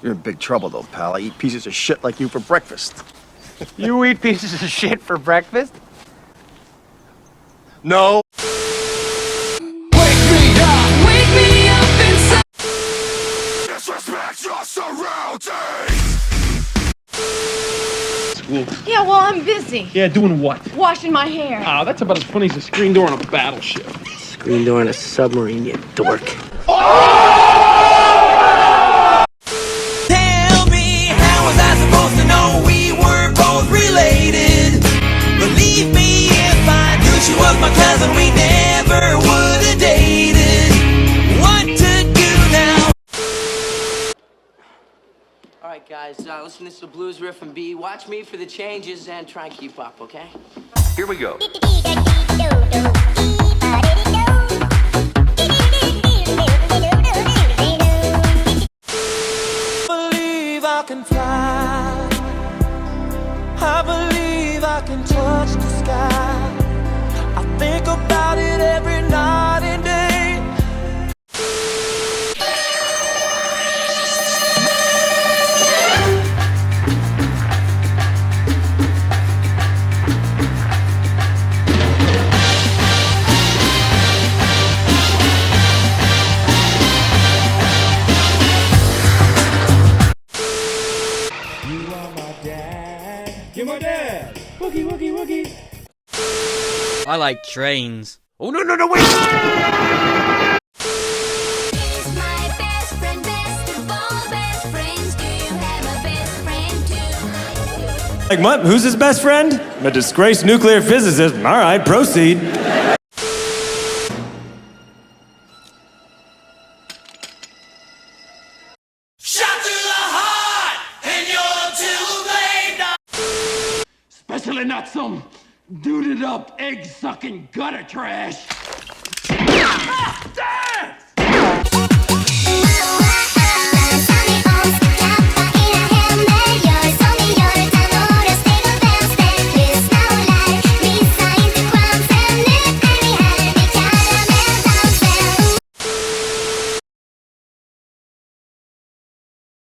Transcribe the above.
You're in big trouble, though, pal. I eat pieces of shit like you for breakfast. You eat pieces of shit for breakfast? No. Wake me up inside. Disrespect your surroundings. School. Yeah, well, I'm busy. Yeah, doing what? Washing my hair. Oh, that's about as funny as a screen door on a battleship. Screen door in a submarine, you dork. Tell me, how was I supposed to know we were both related? Believe me, if I knew she was my cousin, we never would have dated. What to do now? Alright guys, listen to the blues riff and B. Watch me for the changes and try and keep up, okay? Here we go. I can fly. I believe I can touch the sky. I think about it every night and day. You're my dad! Woogie, woogie, woogie! I like trains. Oh, no, wait! He's my best friend, best of all best friends. Do you have a best friend too? Like what? Who's his best friend? A disgraced nuclear physicist. All right, proceed. Shot through the heart, and you're too late now. Especially not some duded up, egg-sucking gutter trash.